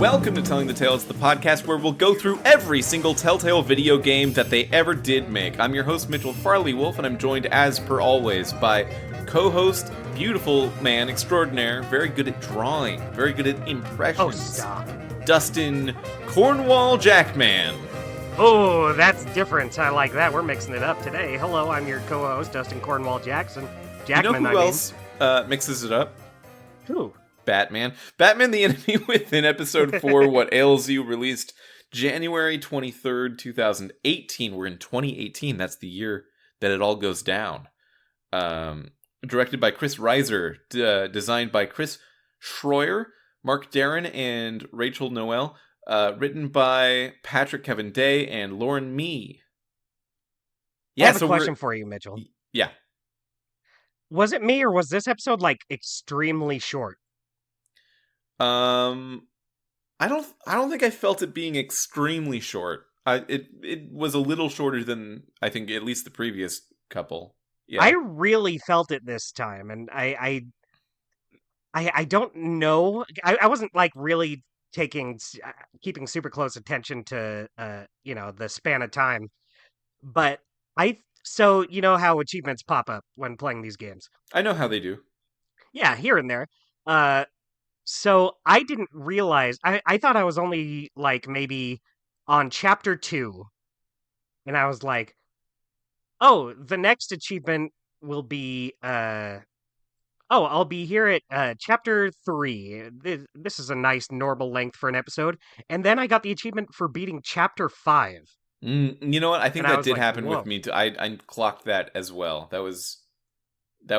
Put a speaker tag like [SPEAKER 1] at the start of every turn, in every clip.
[SPEAKER 1] Welcome to Telling the Tales, the podcast where we'll go through every single Telltale video game that they ever did make. I'm your host, Mitchell Farley Wolf, and I'm joined, as per always, by co-host, beautiful man extraordinaire, very good at drawing, very good at impressions, Dustin Cornwall Jackman.
[SPEAKER 2] Oh, that's different. I like that. We're mixing it up today. Hello, I'm your co-host, Dustin Cornwall Jackman.
[SPEAKER 1] You know who else mixes it up?
[SPEAKER 2] Who?
[SPEAKER 1] Batman. Batman the Enemy Within, episode 4, What Ails You, released January 23rd, 2018. We're in 2018. That's the year that it all goes down. Directed by Chris Reiser. Designed by Chris Schroyer, Mark Darren, and Rachel Noel. Written by Patrick Kevin Day and Lauren Mee.
[SPEAKER 2] Yeah, I have a question for you, Mitchell.
[SPEAKER 1] Yeah.
[SPEAKER 2] Was it me, or was this episode, extremely short?
[SPEAKER 1] I don't think I felt it being extremely short. It was a little shorter than I think at least the previous couple. Yeah.
[SPEAKER 2] I really felt it this time, and I don't know. I wasn't really keeping super close attention to the span of time, but so you know how achievements pop up when playing these games.
[SPEAKER 1] I know how they do.
[SPEAKER 2] Yeah, here and there. So I didn't realize, I thought I was only maybe on chapter 2, and I was like, oh, the next achievement will be, I'll be here at chapter 3. This is a nice normal length for an episode. And then I got the achievement for beating chapter 5.
[SPEAKER 1] You know what? I think that did happen
[SPEAKER 2] whoa.
[SPEAKER 1] with me too. I clocked that as well. That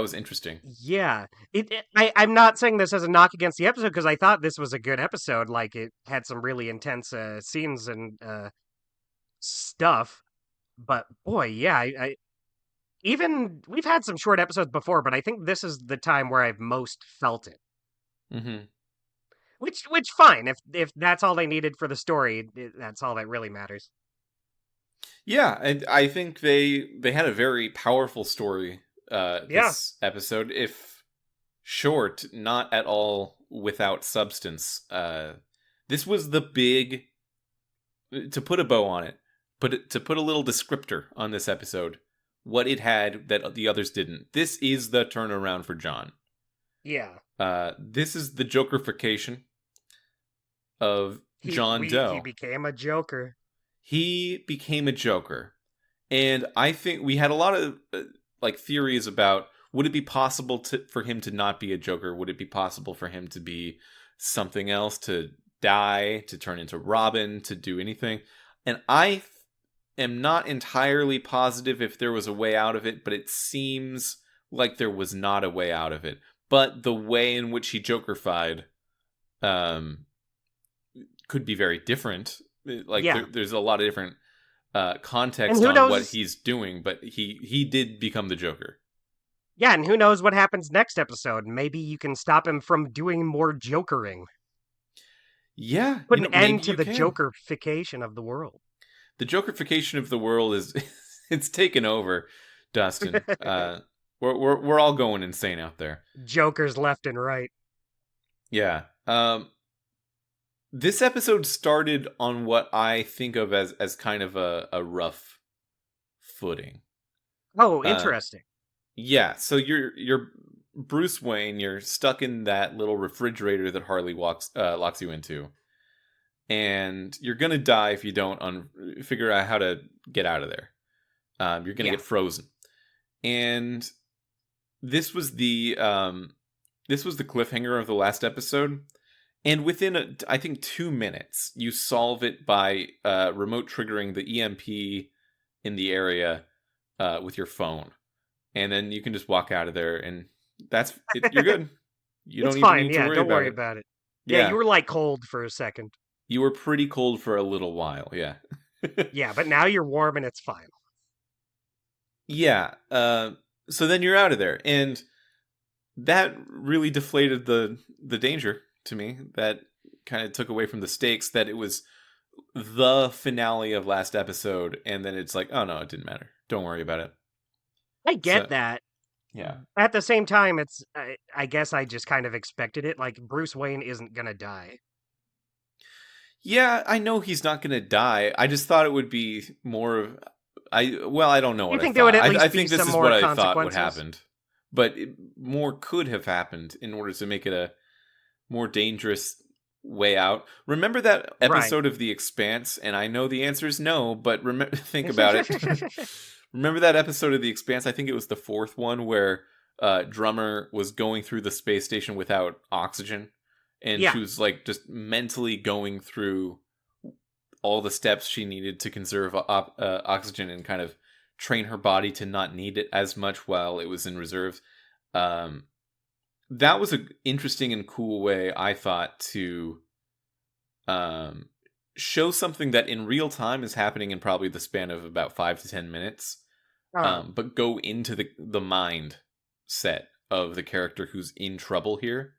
[SPEAKER 1] was interesting.
[SPEAKER 2] Yeah. I'm not saying this as a knock against the episode, because I thought this was a good episode. It had some really intense scenes and stuff. But boy, yeah, even we've had some short episodes before, but I think this is the time where I've most felt it.
[SPEAKER 1] Mm-hmm.
[SPEAKER 2] Which fine. If that's all they needed for the story, that's all that really matters.
[SPEAKER 1] Yeah, and I think they had a very powerful story this episode, if short, not at all without substance. This was the big, to put a bow on it, to put a little descriptor on this episode, what it had that the others didn't. This is the turnaround for John.
[SPEAKER 2] Yeah.
[SPEAKER 1] This is the Jokerification of John Doe.
[SPEAKER 2] He became a Joker.
[SPEAKER 1] He became a Joker. And I think we had a lot of theories about, would it be possible for him to not be a Joker? Would it be possible for him to be something else, to die, to turn into Robin, to do anything? And I am not entirely positive if there was a way out of it, but it seems like there was not a way out of it. But the way in which he Jokerified could be very different. There's a lot of different context on what he's doing, but he did become the Joker.
[SPEAKER 2] Yeah, and who knows what happens next episode? Maybe you can stop him from doing more jokering.
[SPEAKER 1] Yeah.
[SPEAKER 2] Put an end to the Jokerification of the world.
[SPEAKER 1] The Jokerification of the world is it's taken over, Dustin. We're all going insane out there.
[SPEAKER 2] Jokers left and right.
[SPEAKER 1] Yeah. This episode started on what I think of as kind of a rough footing.
[SPEAKER 2] Oh, interesting.
[SPEAKER 1] Yeah, so you're Bruce Wayne. You're stuck in that little refrigerator that Harley locks you into, and you're gonna die if you don't figure out how to get out of there. You're gonna get frozen, and this was the cliffhanger of the last episode. And within, I think, 2 minutes, you solve it by remote triggering the EMP in the area with your phone. And then you can just walk out of there, and you're good. You don't even need to worry about it.
[SPEAKER 2] Don't worry about it. Yeah, you were cold for a second.
[SPEAKER 1] You were pretty cold for a little while, yeah.
[SPEAKER 2] Yeah, but now you're warm and it's fine.
[SPEAKER 1] Yeah, so then you're out of there. And that really deflated the danger to me. That kind of took away from the stakes, that it was the finale of last episode, and then it's like, oh no, it didn't matter. Don't worry about it.
[SPEAKER 2] I get that.
[SPEAKER 1] Yeah.
[SPEAKER 2] At the same time, I guess I just kind of expected it. Bruce Wayne isn't gonna die.
[SPEAKER 1] Yeah, I know he's not going to die. I just thought it would be more of I don't know
[SPEAKER 2] You
[SPEAKER 1] what I
[SPEAKER 2] think there would
[SPEAKER 1] thought.
[SPEAKER 2] at
[SPEAKER 1] I
[SPEAKER 2] least be
[SPEAKER 1] think this
[SPEAKER 2] some
[SPEAKER 1] is what
[SPEAKER 2] more
[SPEAKER 1] I thought would
[SPEAKER 2] consequences?
[SPEAKER 1] happen. But more could have happened in order to make it a more dangerous way out. Remember that
[SPEAKER 2] Right.
[SPEAKER 1] episode of The Expanse? And I know the answer is no, but think about it. Remember that episode of The Expanse? I think it was the fourth one where Drummer was going through the space station without oxygen, and
[SPEAKER 2] Yeah.
[SPEAKER 1] she was like just mentally going through all the steps she needed to conserve oxygen and kind of train her body to not need it as much while it was in reserve. Um, that was an interesting and cool way, I thought, to um, show something that in real time is happening in probably the span of about 5 to 10 minutes,
[SPEAKER 2] Uh,
[SPEAKER 1] but go into the mind set of the character who's in trouble here.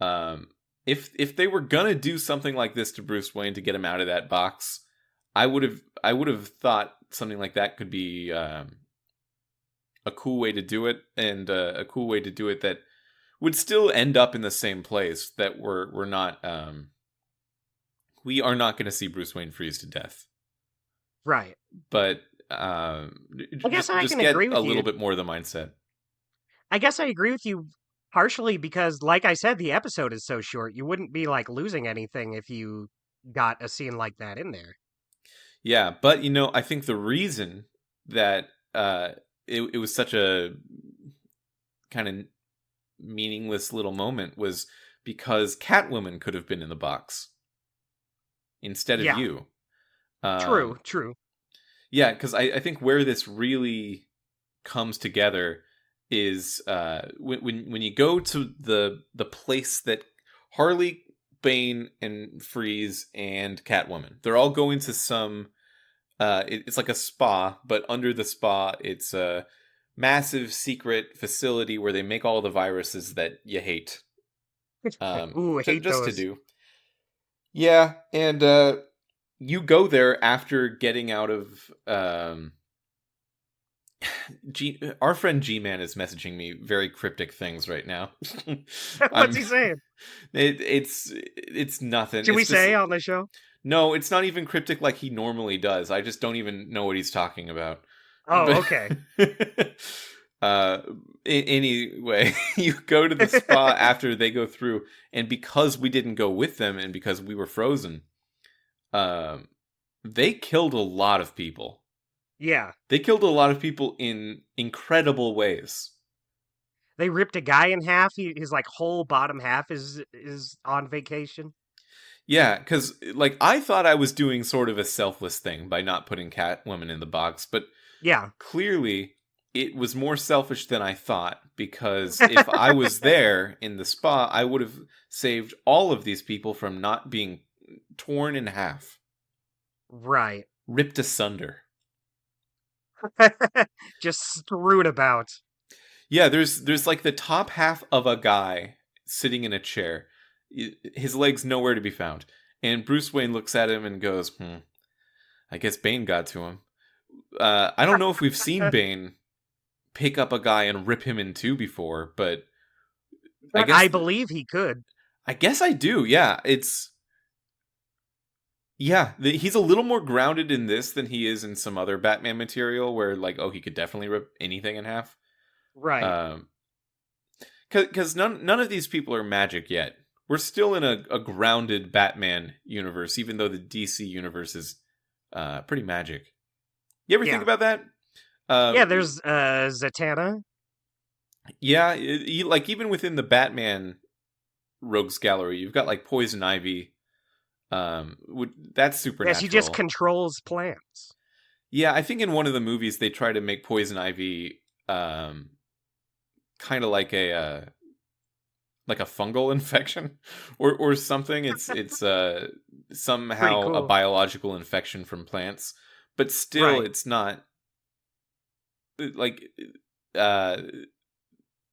[SPEAKER 1] Um, if they were gonna do something like this to Bruce Wayne to get him out of that box, I would have thought something like that could be a cool way to do it, and a cool way to do it that would still end up in the same place. That we're not we are not going to see Bruce Wayne freeze to death,
[SPEAKER 2] right.
[SPEAKER 1] but
[SPEAKER 2] I guess I
[SPEAKER 1] just
[SPEAKER 2] can
[SPEAKER 1] get
[SPEAKER 2] agree
[SPEAKER 1] a
[SPEAKER 2] with
[SPEAKER 1] little
[SPEAKER 2] you.
[SPEAKER 1] bit more of the mindset.
[SPEAKER 2] I guess I agree with you partially because, like I said, the episode is so short. You wouldn't be like losing anything if you got a scene like that in there.
[SPEAKER 1] Yeah, but I think the reason that it was such a kind of meaningless little moment was because Catwoman could have been in the box instead of
[SPEAKER 2] Yeah.
[SPEAKER 1] you.
[SPEAKER 2] True.
[SPEAKER 1] Um,
[SPEAKER 2] True.
[SPEAKER 1] yeah, because I think where this really comes together is when you go to the place that Harley, Bane, and Freeze and Catwoman, they're all going to some it's like a spa, but under the spa it's a massive secret facility where they make all the viruses that you hate,
[SPEAKER 2] Ooh, I hate
[SPEAKER 1] just to
[SPEAKER 2] those.
[SPEAKER 1] do. Yeah, and you go there after getting out of our friend G-Man is messaging me very cryptic things right now.
[SPEAKER 2] What's
[SPEAKER 1] I'm
[SPEAKER 2] he saying?
[SPEAKER 1] it's nothing.
[SPEAKER 2] Should we
[SPEAKER 1] It's just
[SPEAKER 2] say on the show?
[SPEAKER 1] no, it's not even cryptic like he normally does. I just don't even know what he's talking about.
[SPEAKER 2] Oh,
[SPEAKER 1] But
[SPEAKER 2] okay.
[SPEAKER 1] uh anyway, you go to the spa after they go through, and because we didn't go with them and because we were frozen, um they killed a lot of people.
[SPEAKER 2] Yeah.
[SPEAKER 1] They killed a lot of people in incredible ways.
[SPEAKER 2] They ripped a guy in half. His like whole bottom half is on vacation.
[SPEAKER 1] Yeah, because like I thought I was doing sort of a selfless thing by not putting Catwoman in the box, but
[SPEAKER 2] Yeah.
[SPEAKER 1] clearly it was more selfish than I thought, because if I was there in the spa, I would have saved all of these people from not being torn in half,
[SPEAKER 2] Right.
[SPEAKER 1] ripped asunder.
[SPEAKER 2] Just strewed about.
[SPEAKER 1] Yeah, there's like the top half of a guy sitting in a chair. His legs nowhere to be found. And Bruce Wayne looks at him and goes, I guess Bane got to him. I don't know if we've seen Bane pick up a guy and rip him in two before, but I
[SPEAKER 2] But
[SPEAKER 1] guess
[SPEAKER 2] I believe he could.
[SPEAKER 1] I guess I do. Yeah, he's a little more grounded in this than he is in some other Batman material where like, oh, he could definitely rip anything in half.
[SPEAKER 2] Right.
[SPEAKER 1] Um, because none of these people are magic yet. We're still in a grounded Batman universe, even though the DC universe is pretty magic. You ever think
[SPEAKER 2] Yeah.
[SPEAKER 1] about that?
[SPEAKER 2] Yeah, there's Zatanna.
[SPEAKER 1] Yeah, like even within the Batman rogues gallery, you've got like Poison Ivy. That's
[SPEAKER 2] Yeah, she just
[SPEAKER 1] supernatural.
[SPEAKER 2] controls plants.
[SPEAKER 1] Yeah, I think in one of the movies they try to make Poison Ivy kind of like a fungal infection or something. It's
[SPEAKER 2] Pretty
[SPEAKER 1] somehow a
[SPEAKER 2] cool.
[SPEAKER 1] biological infection from plants, but still
[SPEAKER 2] Right.
[SPEAKER 1] it's not like uh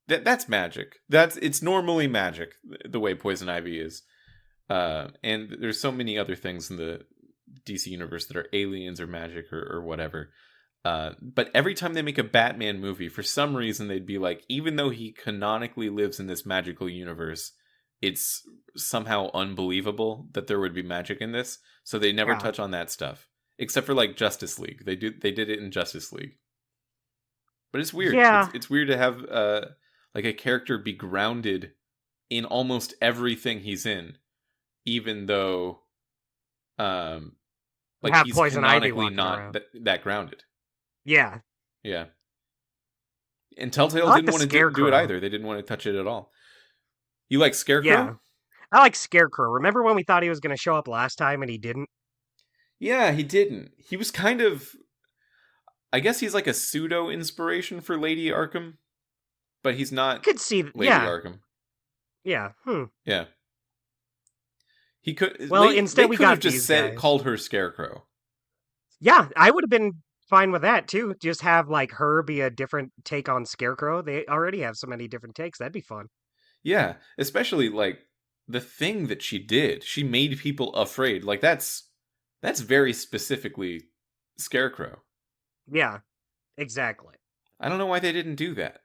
[SPEAKER 1] that's magic. It's normally magic the way Poison Ivy is. And there's so many other things in the DC universe that are aliens or magic or whatever. But every time they make a Batman movie, for some reason they'd be like, even though he canonically lives in this magical universe, it's somehow unbelievable that there would be magic in this. So they never
[SPEAKER 2] Yeah.
[SPEAKER 1] touch on that stuff, except for like Justice League. They did it in Justice League, but it's weird.
[SPEAKER 2] Yeah.
[SPEAKER 1] It's weird to have like a character be grounded in almost everything he's in, even though um
[SPEAKER 2] You
[SPEAKER 1] like
[SPEAKER 2] have
[SPEAKER 1] he's
[SPEAKER 2] Poison Ivy
[SPEAKER 1] canonically
[SPEAKER 2] walking
[SPEAKER 1] not
[SPEAKER 2] around.
[SPEAKER 1] that grounded.
[SPEAKER 2] Yeah.
[SPEAKER 1] Yeah. And
[SPEAKER 2] I
[SPEAKER 1] Telltale
[SPEAKER 2] like the
[SPEAKER 1] didn't want to do it
[SPEAKER 2] Scarecrow.
[SPEAKER 1] either. They didn't want to touch it at all. You like Scarecrow?
[SPEAKER 2] Yeah. I like Scarecrow. Remember when we thought he was going to show up last time and he didn't?
[SPEAKER 1] Yeah, he didn't. He was kind of, I guess he's like a pseudo inspiration for Lady Arkham, but he's
[SPEAKER 2] I
[SPEAKER 1] not
[SPEAKER 2] could see.
[SPEAKER 1] Lady
[SPEAKER 2] Yeah.
[SPEAKER 1] Arkham.
[SPEAKER 2] Yeah.
[SPEAKER 1] Yeah. He could
[SPEAKER 2] Well,
[SPEAKER 1] they
[SPEAKER 2] instead we
[SPEAKER 1] could have
[SPEAKER 2] got
[SPEAKER 1] just
[SPEAKER 2] these
[SPEAKER 1] said
[SPEAKER 2] guys.
[SPEAKER 1] called her Scarecrow.
[SPEAKER 2] Yeah, I would have been fine with that too. Just have like her be a different take on Scarecrow. They already have so many different takes. That'd be fun.
[SPEAKER 1] Yeah, especially like the thing that she did. She made people afraid. Like that's very specifically Scarecrow.
[SPEAKER 2] Yeah, exactly.
[SPEAKER 1] I don't know why they didn't do that.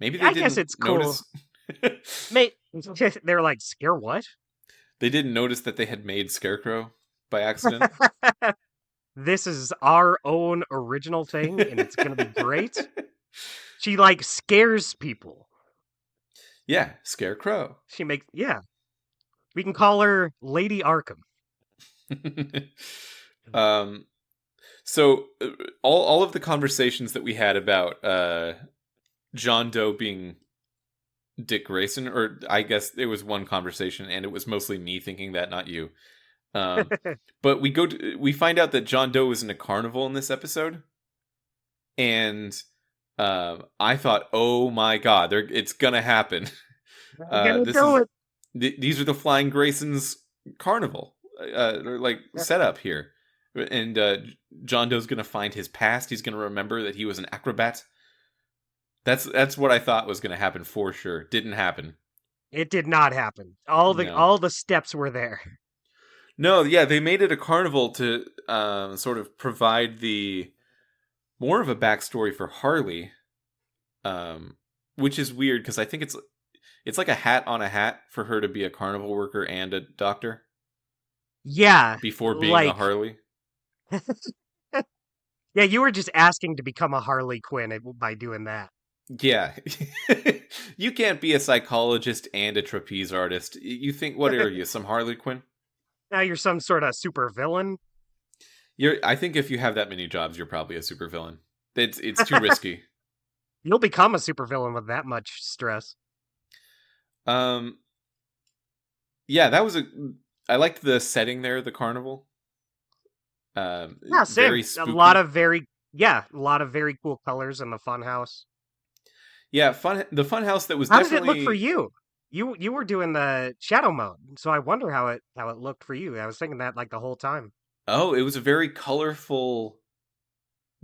[SPEAKER 1] Maybe they
[SPEAKER 2] I guess
[SPEAKER 1] didn't
[SPEAKER 2] it's cool.
[SPEAKER 1] notice.
[SPEAKER 2] Mate, they're like, scare what?
[SPEAKER 1] They didn't notice that they had made Scarecrow by accident.
[SPEAKER 2] This is our own original thing and it's going to be great. She like scares people.
[SPEAKER 1] Yeah, Scarecrow.
[SPEAKER 2] She makes, yeah. We can call her Lady Arkham.
[SPEAKER 1] um, so all of the conversations that we had about John Doe being Dick Grayson, or I guess it was one conversation, and it was mostly me thinking that, not you. Um, but we find out that John Doe was in a carnival in this episode, and I thought, oh my god, it's gonna happen.
[SPEAKER 2] I'm gonna
[SPEAKER 1] This
[SPEAKER 2] do
[SPEAKER 1] is
[SPEAKER 2] it.
[SPEAKER 1] these are the Flying Graysons carnival, like setup here, and John Doe's gonna find his past. He's gonna remember that he was an acrobat. That's what I thought was gonna happen for sure. Didn't happen.
[SPEAKER 2] It did not happen.
[SPEAKER 1] No.
[SPEAKER 2] All the steps were there.
[SPEAKER 1] No, yeah, they made it a carnival to sort of provide the more of a backstory for Harley, um, which is weird because I think it's like a hat on a hat for her to be a carnival worker and a doctor
[SPEAKER 2] Yeah,
[SPEAKER 1] before being a
[SPEAKER 2] like
[SPEAKER 1] Harley.
[SPEAKER 2] yeah, you were just asking to become a Harley Quinn by doing that.
[SPEAKER 1] Yeah, you can't be a psychologist and a trapeze artist. You think what are you, some Harley Quinn?
[SPEAKER 2] Now you're some sort of super villain.
[SPEAKER 1] I think if you have that many jobs, you're probably a supervillain. It's too risky.
[SPEAKER 2] You'll become a super villain with that much stress.
[SPEAKER 1] Um, yeah, that was a. I liked the setting there, the carnival.
[SPEAKER 2] Yeah,
[SPEAKER 1] Very
[SPEAKER 2] same.
[SPEAKER 1] spooky.
[SPEAKER 2] A lot of very cool colors in the funhouse.
[SPEAKER 1] Yeah, fun. The fun house that was
[SPEAKER 2] How did it look for
[SPEAKER 1] definitely.
[SPEAKER 2] you? You were doing the shadow mode, so I wonder how it looked for you. I was thinking that like the whole time.
[SPEAKER 1] Oh, it was a very colorful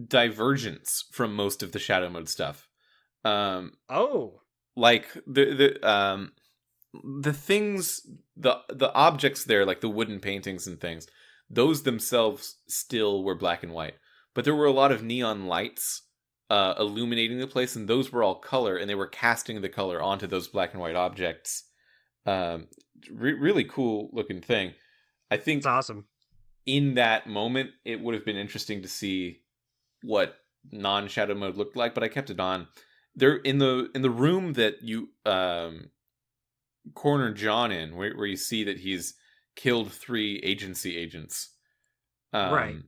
[SPEAKER 1] divergence from most of the shadow mode stuff. Um,
[SPEAKER 2] Oh,
[SPEAKER 1] like the things, the objects there, like the wooden paintings and things, those themselves still were black and white, but there were a lot of neon lights illuminating the place, and those were all color, and they were casting the color onto those black and white objects. um Really cool looking thing. I
[SPEAKER 2] it's
[SPEAKER 1] think
[SPEAKER 2] awesome.
[SPEAKER 1] in that moment it would have been interesting to see what non-shadow mode looked like, but I kept it on. There in the room that you corner John in, where you see that he's killed 3 agency agents.
[SPEAKER 2] Right.
[SPEAKER 1] Um,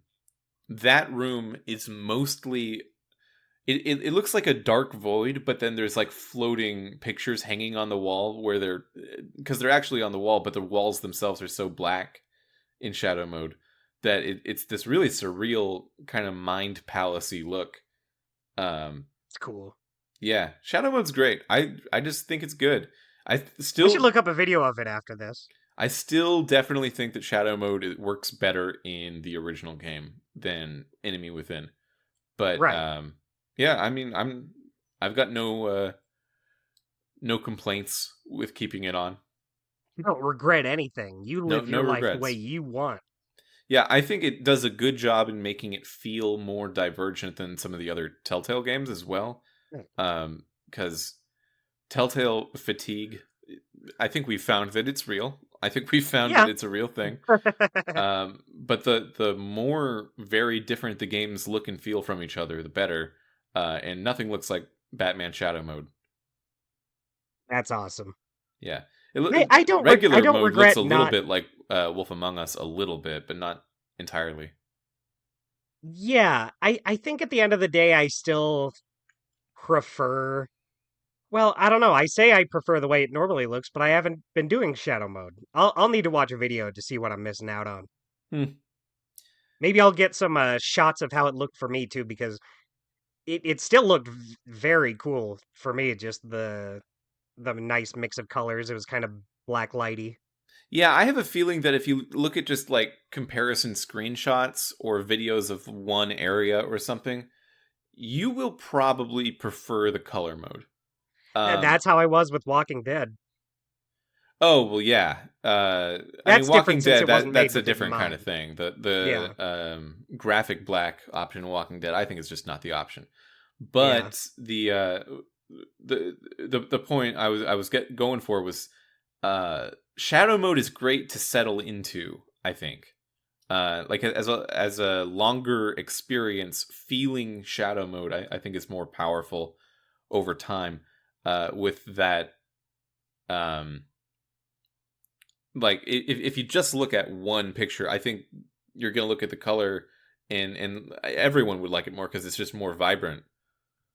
[SPEAKER 1] that room is mostly it looks like a dark void, but then there's like floating pictures hanging on the wall where they're actually on the wall, but the walls themselves are so black in shadow mode that it's this really surreal kind of mind palacey look. Um,
[SPEAKER 2] It's cool.
[SPEAKER 1] yeah, shadow mode's great. I just think it's good. I
[SPEAKER 2] We should
[SPEAKER 1] still
[SPEAKER 2] look up a video of it after this.
[SPEAKER 1] I still definitely think that shadow mode works better in the original game than Enemy Within. But
[SPEAKER 2] Right.
[SPEAKER 1] yeah, I mean, I've got no complaints with keeping it on.
[SPEAKER 2] You don't regret anything. You live
[SPEAKER 1] No
[SPEAKER 2] your life the way
[SPEAKER 1] regrets.
[SPEAKER 2] you want.
[SPEAKER 1] Yeah, I think it does a good job in making it feel more divergent than some of the other Telltale games as well.
[SPEAKER 2] Hmm.
[SPEAKER 1] Because Telltale fatigue I think we found that it's real. I think we found that
[SPEAKER 2] Yeah.
[SPEAKER 1] it's a real thing. But the more very different the games look and feel from each other, the better. And nothing looks like Batman Shadow Mode.
[SPEAKER 2] That's awesome.
[SPEAKER 1] Yeah,
[SPEAKER 2] I
[SPEAKER 1] regular
[SPEAKER 2] don't
[SPEAKER 1] mode looks
[SPEAKER 2] regret
[SPEAKER 1] a little
[SPEAKER 2] not.
[SPEAKER 1] bit like Wolf Among Us, a little bit, but not entirely.
[SPEAKER 2] Yeah, I think at the end of the day, I still prefer. Well, I don't know. I say I prefer the way it normally looks, but I haven't been doing shadow mode. I'll need to watch a video to see what I'm missing out on.
[SPEAKER 1] Hmm.
[SPEAKER 2] Maybe I'll get some shots of how it looked for me too, because it still looked very cool for me. Just the nice mix of colors. It was kind of black lighty.
[SPEAKER 1] Yeah, I have a feeling that if you look at just like comparison screenshots or videos of one area or something, you will probably prefer the color mode. Um,
[SPEAKER 2] That's how I was with Walking Dead.
[SPEAKER 1] oh well, yeah. I mean,
[SPEAKER 2] That's
[SPEAKER 1] Walking
[SPEAKER 2] different since
[SPEAKER 1] Dead
[SPEAKER 2] it wasn't made
[SPEAKER 1] that's a
[SPEAKER 2] with it in
[SPEAKER 1] different kind of
[SPEAKER 2] mind.
[SPEAKER 1] thing.
[SPEAKER 2] Yeah,
[SPEAKER 1] Graphic black option in Walking Dead, I think, is just not the option.
[SPEAKER 2] yeah.
[SPEAKER 1] But the point going for was shadow mode is great to settle into. I think like as a longer experience, feeling shadow mode, I think is more powerful over time. With that, um, like if you just look at one picture, I think you're gonna look at the color, and everyone would like it more because it's just more vibrant.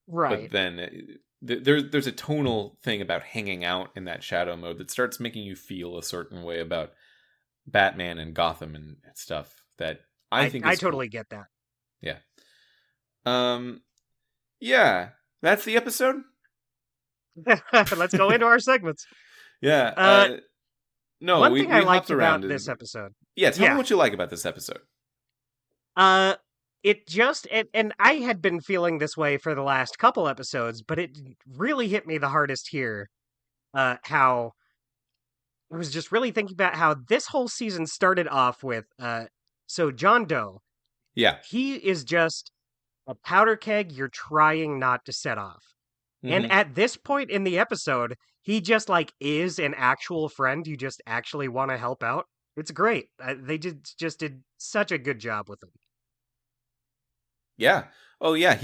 [SPEAKER 1] But
[SPEAKER 2] Right.
[SPEAKER 1] then there's a tonal thing about hanging out in that shadow mode that starts making you feel a certain way about Batman and Gotham and stuff that I think
[SPEAKER 2] I
[SPEAKER 1] is cool.
[SPEAKER 2] totally get that.
[SPEAKER 1] Yeah. Um. Yeah. That's the episode.
[SPEAKER 2] Let's go into our segments.
[SPEAKER 1] Yeah.
[SPEAKER 2] Uh,
[SPEAKER 1] No,
[SPEAKER 2] one thing I
[SPEAKER 1] we hopped
[SPEAKER 2] liked
[SPEAKER 1] around.
[SPEAKER 2] about this episode.
[SPEAKER 1] Yeah. Tell me
[SPEAKER 2] Yeah.
[SPEAKER 1] what you like about this episode.
[SPEAKER 2] Uh, it just and I had been feeling this way for the last couple episodes, but it really hit me the hardest here. How I was just really thinking about how this whole season started off with so John Doe,
[SPEAKER 1] Yeah.
[SPEAKER 2] he is just a powder keg you're trying not to set off. And
[SPEAKER 1] Mm-hmm.
[SPEAKER 2] at this point in the episode, he just like is an actual friend you just actually want to help out. It's great. They just did such a good job with him.
[SPEAKER 1] Yeah. Oh yeah.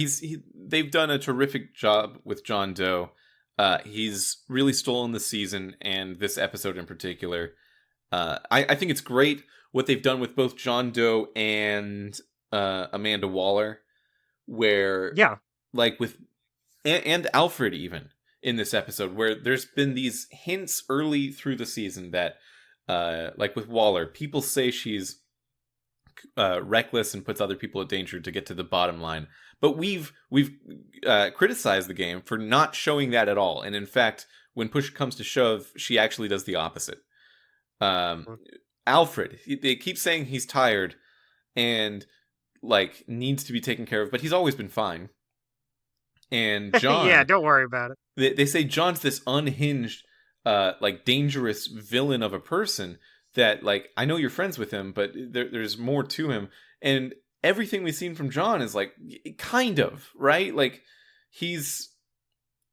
[SPEAKER 1] They've done a terrific job with John Doe. He's really stolen the season and this episode in particular. I think it's great what they've done with both John Doe and Amanda Waller, where
[SPEAKER 2] Yeah.
[SPEAKER 1] like with and Alfred even in this episode, where there's been these hints early through the season that like with Waller, people say she's reckless and puts other people in danger to get to the bottom line. But we've criticized the game for not showing that at all, and in fact, when push comes to shove, she actually does the opposite. Um,
[SPEAKER 2] Mm.
[SPEAKER 1] Alfred, they keep saying he's tired and like needs to be taken care of, but he's always been fine. And
[SPEAKER 2] Yeah,
[SPEAKER 1] John,
[SPEAKER 2] don't worry about it.
[SPEAKER 1] they say John's this unhinged, like dangerous villain of a person that like I know you're friends with him, but there's more to him. And everything we've seen from John is like kind of right, like he's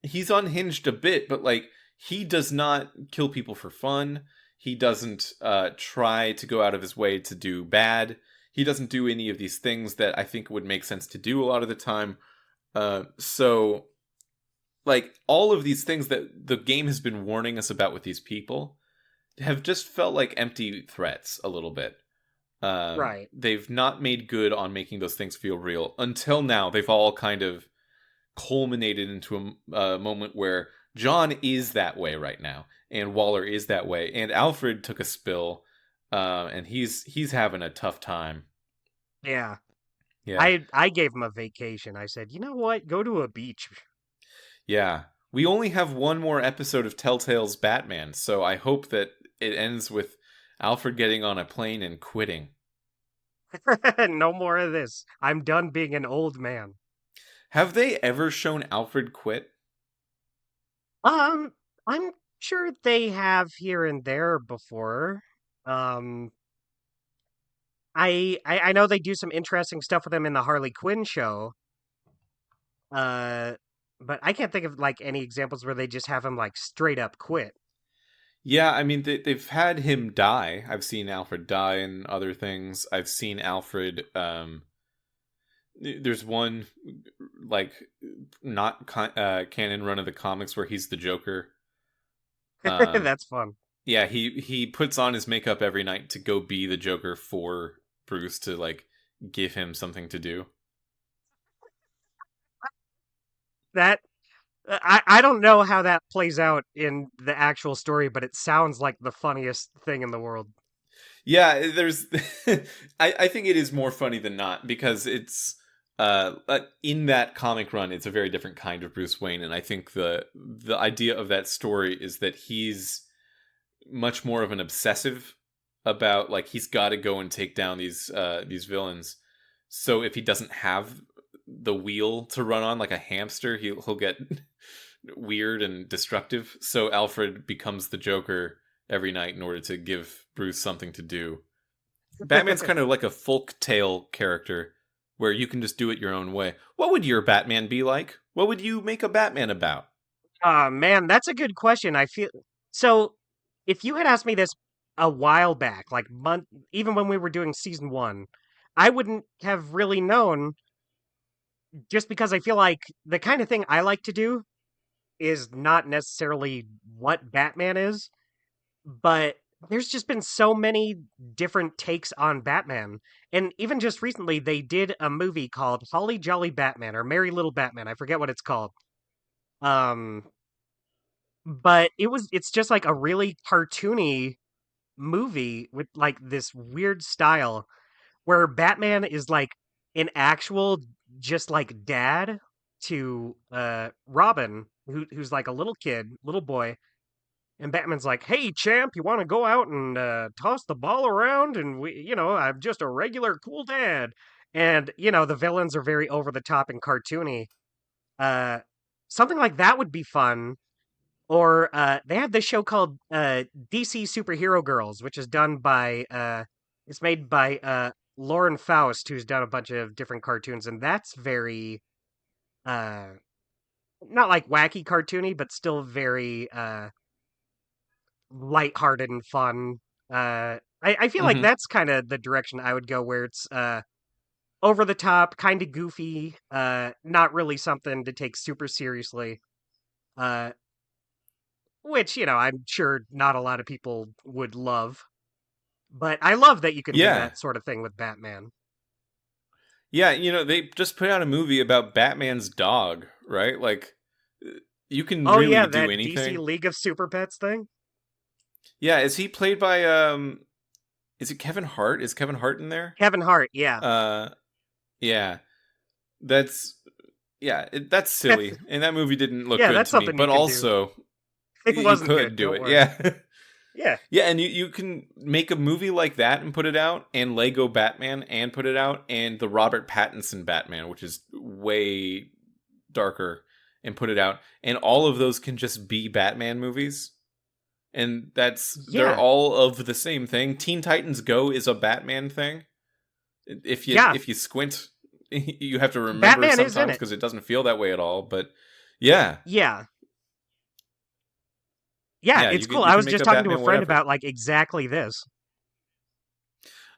[SPEAKER 1] he's unhinged a bit, but like he does not kill people for fun. He doesn't try to go out of his way to do bad. He doesn't do any of these things that I think would make sense to do a lot of the time. So like all of these things that the game has been warning us about with these people have just felt like empty threats a little bit.
[SPEAKER 2] Right.
[SPEAKER 1] They've not made good on making those things feel real until now. They've all kind of culminated into a moment where John is that way right now, and Waller is that way, and Alfred took a spill, and he's having a tough time.
[SPEAKER 2] Yeah.
[SPEAKER 1] Yeah,
[SPEAKER 2] I gave him a vacation. I said, "You know what? Go to a beach."
[SPEAKER 1] yeah. We only have one more episode of Telltale's Batman, so I hope that it ends with Alfred getting on a plane and quitting.
[SPEAKER 2] No more of this. I'm done being an old man.
[SPEAKER 1] Have they ever shown Alfred quit?
[SPEAKER 2] Um, I'm sure they have here and there before. Um, I know they do some interesting stuff with him in the Harley Quinn show. Uh, but I can't think of like any examples where they just have him like straight up quit.
[SPEAKER 1] Yeah, I mean they've had him die. I've seen Alfred die in other things. I've seen Alfred. There's one like not canon run of the comics where he's the Joker. Um,
[SPEAKER 2] That's fun.
[SPEAKER 1] yeah, he puts on his makeup every night to go be the Joker for Bruce to like give him something to do.
[SPEAKER 2] That I don't know how that plays out in the actual story, but it sounds like the funniest thing in the world.
[SPEAKER 1] Yeah, there's I think it is more funny than not because it's in that comic run it's a very different kind of Bruce Wayne, and I think the idea of that story is that he's much more of an obsessive about like he's got to go and take down these villains. So if he doesn't have the wheel to run on like a hamster, he'll get weird and destructive. So Alfred becomes the Joker every night in order to give Bruce something to do. Batman's kind of like a folk tale character where you can just do it your own way. What would your Batman be like? What would you make a Batman about?
[SPEAKER 2] Man, that's a good question. I feel so. If you had asked me this a while back, like even when we were doing season one, I wouldn't have really known. Just because I feel like the kind of thing I like to do is not necessarily what Batman is, but there's just been so many different takes on Batman. And even just recently, they did a movie called Holly Jolly Batman or Merry Little Batman. I forget what it's called. Um, but it's just like a really cartoony movie with like this weird style where Batman is like an actual just like dad to Robin who's like a little kid, little boy, and Batman's like, "Hey champ, you want to go out and toss the ball around and I'm just a regular cool dad." And the villains are very over the top and cartoony. Uh Something like that would be fun. Or they have this show called DC Superhero Girls, which is done by it's made by Lauren Faust, who's done a bunch of different cartoons, and that's very uh not like wacky cartoony, but still very lighthearted and fun. I feel like
[SPEAKER 1] Mm-hmm.
[SPEAKER 2] that's kind of the direction I would go, where it's over the top, kind of goofy, not really something to take super seriously. Uh, which I'm sure not a lot of people would love. But I love that you can do
[SPEAKER 1] Yeah.
[SPEAKER 2] that sort of thing with Batman.
[SPEAKER 1] Yeah, they just put out a movie about Batman's dog, right? Like, you can
[SPEAKER 2] Oh
[SPEAKER 1] really
[SPEAKER 2] yeah,
[SPEAKER 1] do
[SPEAKER 2] that DC
[SPEAKER 1] anything.
[SPEAKER 2] League of Super Pets thing.
[SPEAKER 1] Yeah, is he played by is it Kevin Hart? Is Kevin Hart in there?
[SPEAKER 2] Kevin Hart, yeah.
[SPEAKER 1] Uh yeah. That's that's
[SPEAKER 2] That's
[SPEAKER 1] silly. And that movie didn't look
[SPEAKER 2] yeah,
[SPEAKER 1] good
[SPEAKER 2] that's
[SPEAKER 1] to me,
[SPEAKER 2] something you
[SPEAKER 1] but
[SPEAKER 2] can do.
[SPEAKER 1] also
[SPEAKER 2] It
[SPEAKER 1] you
[SPEAKER 2] wasn't
[SPEAKER 1] could
[SPEAKER 2] good,
[SPEAKER 1] do
[SPEAKER 2] don't
[SPEAKER 1] it.
[SPEAKER 2] worry.
[SPEAKER 1] Yeah.
[SPEAKER 2] Yeah.
[SPEAKER 1] Yeah, and you can make a movie like that and put it out, and Lego Batman and put it out, and the Robert Pattinson Batman, which is way darker, and put it out. And all of those can just be Batman movies. And they're
[SPEAKER 2] Yeah.
[SPEAKER 1] all of the same thing. Teen Titans Go is a Batman thing. If you
[SPEAKER 2] Yeah.
[SPEAKER 1] if you squint, you have to remember
[SPEAKER 2] Batman is in
[SPEAKER 1] sometimes
[SPEAKER 2] it.
[SPEAKER 1] because it doesn't feel that way at all. But yeah,
[SPEAKER 2] Yeah. Yeah,
[SPEAKER 1] yeah,
[SPEAKER 2] it's cool.
[SPEAKER 1] you
[SPEAKER 2] I
[SPEAKER 1] can
[SPEAKER 2] was
[SPEAKER 1] make
[SPEAKER 2] just
[SPEAKER 1] a
[SPEAKER 2] talking to a
[SPEAKER 1] Batman
[SPEAKER 2] friend
[SPEAKER 1] whatever.
[SPEAKER 2] about like exactly this.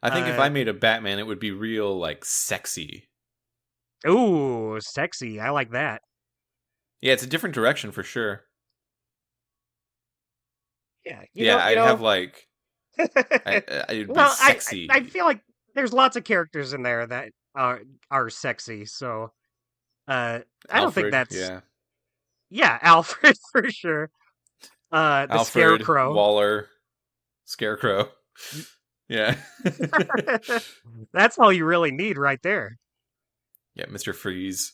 [SPEAKER 1] I think if I
[SPEAKER 2] Uh
[SPEAKER 1] made a Batman, it would be real like sexy.
[SPEAKER 2] ooh, sexy. I like that.
[SPEAKER 1] Yeah, it's a different direction for sure.
[SPEAKER 2] Yeah,
[SPEAKER 1] Yeah,
[SPEAKER 2] you
[SPEAKER 1] I'd have
[SPEAKER 2] know.
[SPEAKER 1] like I'd be
[SPEAKER 2] Well, I
[SPEAKER 1] sexy.
[SPEAKER 2] feel like there's lots of characters in there that are sexy. So, I don't think
[SPEAKER 1] Alfred,
[SPEAKER 2] that's
[SPEAKER 1] yeah.
[SPEAKER 2] yeah, Alfred for sure. The
[SPEAKER 1] Alfred,
[SPEAKER 2] Scarecrow.
[SPEAKER 1] Waller, Scarecrow. Yeah.
[SPEAKER 2] That's all you really need right there.
[SPEAKER 1] Yeah, Mr. Freeze.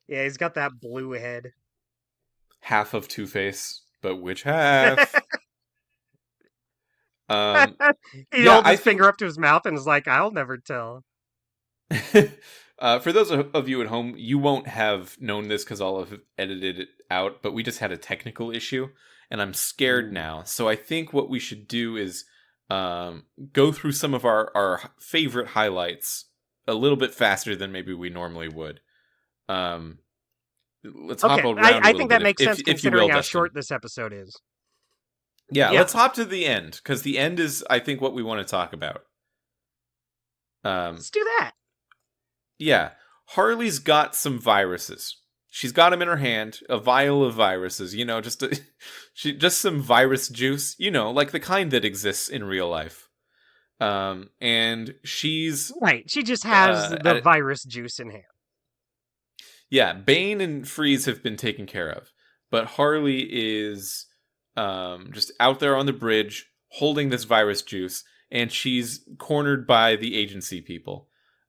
[SPEAKER 2] Yeah, he's got that blue head.
[SPEAKER 1] Half of Two-Face, but which half? Um
[SPEAKER 2] He
[SPEAKER 1] yeah,
[SPEAKER 2] holds
[SPEAKER 1] I
[SPEAKER 2] his finger
[SPEAKER 1] think
[SPEAKER 2] up to his mouth and is like, "I'll never tell."
[SPEAKER 1] for those of you at home, you won't have known this because I'll have edited it out, but we just had a technical issue, and I'm scared
[SPEAKER 2] Ooh.
[SPEAKER 1] now. So I think what we should do is go through some of our favorite highlights a little bit faster than maybe we normally would. Um, let's hop
[SPEAKER 2] Okay,
[SPEAKER 1] around a
[SPEAKER 2] I
[SPEAKER 1] little
[SPEAKER 2] think
[SPEAKER 1] bit,
[SPEAKER 2] that makes sense
[SPEAKER 1] if you will,
[SPEAKER 2] considering how
[SPEAKER 1] Dustin.
[SPEAKER 2] short this episode is.
[SPEAKER 1] Yeah,
[SPEAKER 2] Yeah,
[SPEAKER 1] let's hop to the end because the end is, I think, what we want to talk about. Um,
[SPEAKER 2] let's do that.
[SPEAKER 1] yeah, Harley's got some viruses. She's got them in her hand, a vial of viruses. Just some virus juice. Like the kind that exists in real life. And she's
[SPEAKER 2] Right, she just has the
[SPEAKER 1] at it.
[SPEAKER 2] virus juice in hand.
[SPEAKER 1] Yeah, Bane and Freeze have been taken care of, but Harley is just out there on the bridge holding this virus juice, and she's cornered by the agency people.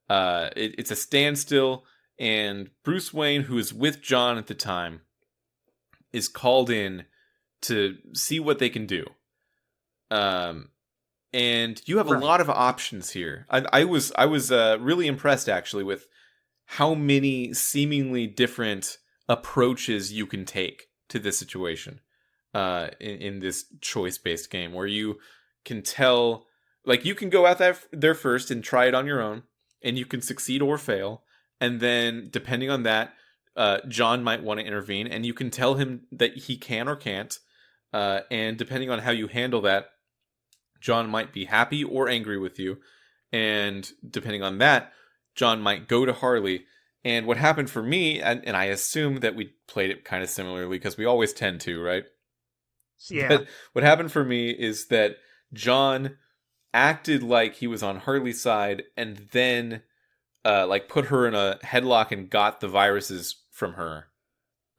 [SPEAKER 1] It's a standstill, and Bruce Wayne, who is with John at the time, is called in to see what they can do. Um, and you have a
[SPEAKER 2] Right.
[SPEAKER 1] lot of options here. I was really impressed actually with how many seemingly different approaches you can take to this situation in this choice based game where you can tell, like, you can go out there first and try it on your own, and you can succeed or fail, and then depending on that, John might want to intervene, and you can tell him that he can or can't, and depending on how you handle that, John might be happy or angry with you, and depending on that, John might go to Harley. And what happened for me, and I assume that we played it kind of similarly because we always tend to, right?
[SPEAKER 2] Yeah.
[SPEAKER 1] But what happened for me is that John acted like he was on Harley's side, and then like put her in a headlock and got the viruses from her.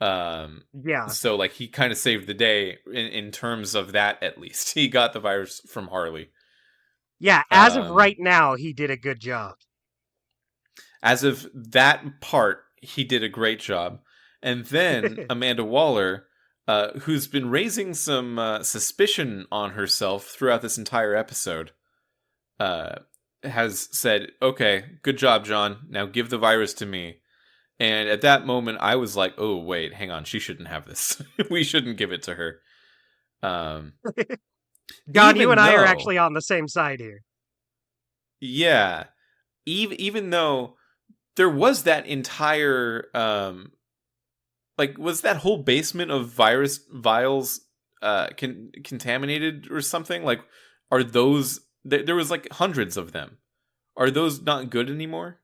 [SPEAKER 1] Um,
[SPEAKER 2] Yeah.
[SPEAKER 1] so like he kind of saved the day in terms of that. At least he got the virus from Harley.
[SPEAKER 2] Yeah, as of
[SPEAKER 1] Um,
[SPEAKER 2] right now, he did a good job.
[SPEAKER 1] as of that part, he did a great job. And then Amanda Waller, who's been raising some suspicion on herself throughout this entire episode, uh, has said, "Okay, good job, John. Now give the virus to me." And at that moment, I was like, "Oh wait, hang on. She shouldn't have this. We shouldn't give it to her." Um,
[SPEAKER 2] John, you and
[SPEAKER 1] even
[SPEAKER 2] I are
[SPEAKER 1] though,
[SPEAKER 2] actually on the same side here.
[SPEAKER 1] yeah, even though there was that entire like, was that whole basement of virus vials contaminated or something? Like, are those there was like hundreds of them? Are those not good anymore?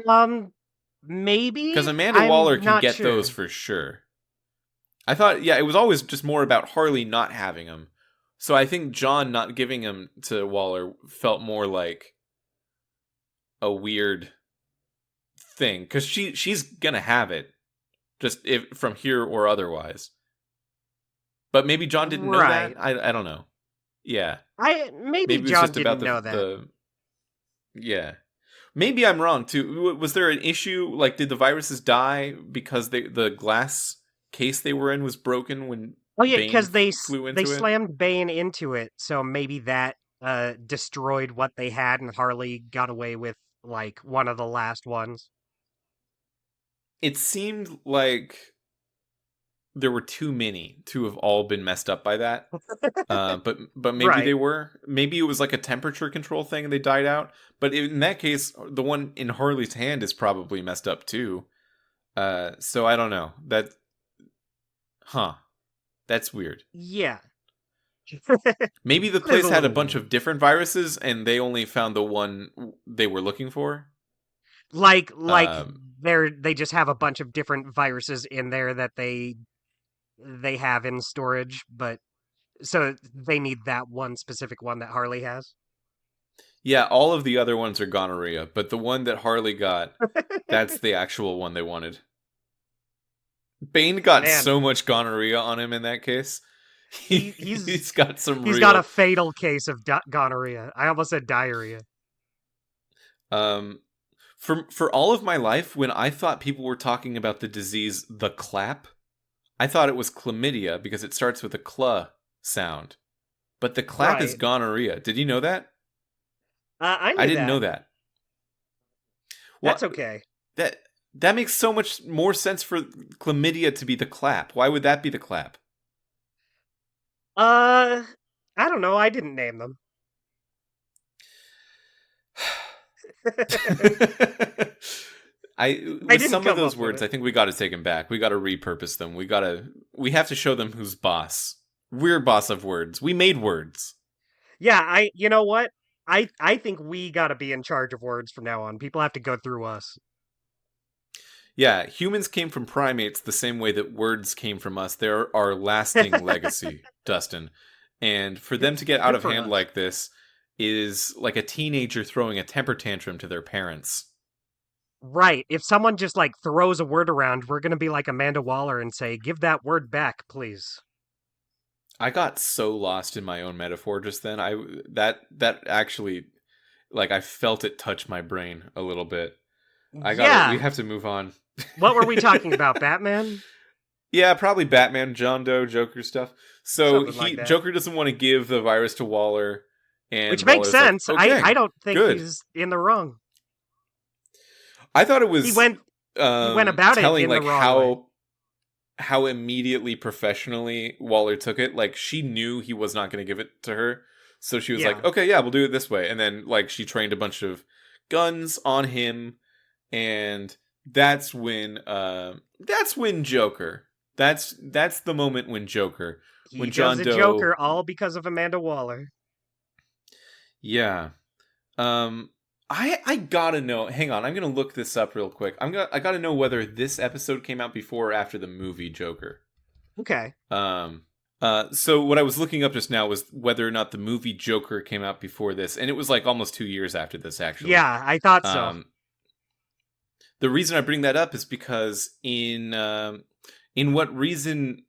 [SPEAKER 2] Um,
[SPEAKER 1] Because
[SPEAKER 2] maybe?
[SPEAKER 1] Amanda Waller
[SPEAKER 2] I'm
[SPEAKER 1] can
[SPEAKER 2] not
[SPEAKER 1] get those
[SPEAKER 2] sure.
[SPEAKER 1] for sure. I thought, yeah, it was always just more about Harley not having them. So I think John not giving him to Waller felt more like a weird thing because she's gonna have it, just if from here or otherwise. But maybe John didn't know that.
[SPEAKER 2] Right.
[SPEAKER 1] I don't know. Yeah,
[SPEAKER 2] Maybe
[SPEAKER 1] maybe it was
[SPEAKER 2] John
[SPEAKER 1] just about
[SPEAKER 2] didn't
[SPEAKER 1] the
[SPEAKER 2] know that.
[SPEAKER 1] the yeah. Maybe I'm wrong too. Was there an issue? Like, did the viruses die because the glass case they were in was broken when
[SPEAKER 2] Oh yeah,
[SPEAKER 1] Bane
[SPEAKER 2] because
[SPEAKER 1] flew
[SPEAKER 2] they
[SPEAKER 1] into it?
[SPEAKER 2] slammed Bane into it, so maybe that destroyed what they had, and Harley got away with like one of the last ones.
[SPEAKER 1] It seemed like there were too many to have all been messed up by that. But maybe they
[SPEAKER 2] Right.
[SPEAKER 1] were. Maybe it was like a temperature control thing and they died out. But in that case, the one in Harley's hand is probably messed up too. So I don't know. Huh? That's weird.
[SPEAKER 2] Yeah.
[SPEAKER 1] Maybe the
[SPEAKER 2] That is a
[SPEAKER 1] place had a
[SPEAKER 2] little
[SPEAKER 1] bunch
[SPEAKER 2] weird.
[SPEAKER 1] of different viruses and they only found the one they were looking for.
[SPEAKER 2] Like
[SPEAKER 1] Um,
[SPEAKER 2] they just have a bunch of different viruses in there that they have in storage, but so they need that one specific one that Harley has.
[SPEAKER 1] yeah, all of the other ones are gonorrhea, but the one that Harley got, that's the actual one they wanted. Bane got
[SPEAKER 2] Man,
[SPEAKER 1] so much gonorrhea on him in that case.
[SPEAKER 2] he
[SPEAKER 1] He's got some
[SPEAKER 2] he's got a
[SPEAKER 1] real.
[SPEAKER 2] fatal case of gonorrhea. I almost said diarrhea.
[SPEAKER 1] Um, for all of my life, when I thought people were talking about the disease, the clap, I thought it was chlamydia because it starts with a cl sound. But the clap is
[SPEAKER 2] Right.
[SPEAKER 1] gonorrhea. Did you know that?
[SPEAKER 2] I
[SPEAKER 1] I
[SPEAKER 2] knew
[SPEAKER 1] didn't know
[SPEAKER 2] that.
[SPEAKER 1] that.
[SPEAKER 2] That's
[SPEAKER 1] What
[SPEAKER 2] okay.
[SPEAKER 1] that that makes so much more sense for chlamydia to be the clap. Why would that be the clap?
[SPEAKER 2] Uh, I don't know. I didn't name them. I
[SPEAKER 1] With
[SPEAKER 2] didn't
[SPEAKER 1] some of
[SPEAKER 2] come
[SPEAKER 1] those
[SPEAKER 2] up with
[SPEAKER 1] words,
[SPEAKER 2] it.
[SPEAKER 1] I think we got to take them back. We got to repurpose them. We have to show them who's boss. We're boss of words. We made words.
[SPEAKER 2] Yeah, you know what? I think we got to be in charge of words from now on. People have to go through us.
[SPEAKER 1] Yeah, humans came from primates the same way that words came from us. They're our lasting legacy, Dustin. And for
[SPEAKER 2] good
[SPEAKER 1] them to get out
[SPEAKER 2] good
[SPEAKER 1] of
[SPEAKER 2] for
[SPEAKER 1] hand
[SPEAKER 2] us.
[SPEAKER 1] like this is like a teenager throwing a temper tantrum to their parents.
[SPEAKER 2] Right. If someone just like throws a word around, we're going to be like Amanda Waller and say, "Give that word back, please."
[SPEAKER 1] I got so lost in my own metaphor just then. That actually, like, I felt it touch my brain a little bit. We
[SPEAKER 2] Yeah.
[SPEAKER 1] have to move on.
[SPEAKER 2] What were we talking about? Batman?
[SPEAKER 1] Yeah, probably Batman, John Doe, Joker stuff. So
[SPEAKER 2] Something like that.
[SPEAKER 1] Joker doesn't want to give the virus to Waller, and
[SPEAKER 2] Which makes
[SPEAKER 1] Waller's like,
[SPEAKER 2] sense. I
[SPEAKER 1] okay,
[SPEAKER 2] don't think
[SPEAKER 1] good.
[SPEAKER 2] he's in the wrong.
[SPEAKER 1] I thought it
[SPEAKER 2] He
[SPEAKER 1] was
[SPEAKER 2] went he went about it
[SPEAKER 1] telling
[SPEAKER 2] in the
[SPEAKER 1] like
[SPEAKER 2] wrong way.
[SPEAKER 1] how immediately professionally Waller took it. Like she knew he was not going to give it to her, so she was like,
[SPEAKER 2] Yeah.
[SPEAKER 1] okay, yeah, we'll do it this way. And then like she trained a bunch of guns on him, and that's when Joker. That's the moment when Joker,
[SPEAKER 2] He
[SPEAKER 1] when
[SPEAKER 2] does
[SPEAKER 1] John
[SPEAKER 2] a
[SPEAKER 1] Doe.
[SPEAKER 2] Joker all because of Amanda Waller.
[SPEAKER 1] Yeah. Um I gotta know. Hang on, I'm gonna look this up real quick. I gotta know whether this episode came out before or after the movie Joker.
[SPEAKER 2] Okay.
[SPEAKER 1] Um so what I was looking up just now was whether or not the movie Joker came out before this, and it was like almost 2 years after this actually.
[SPEAKER 2] Yeah, I thought so.
[SPEAKER 1] Um the reason I bring that up is because in what reason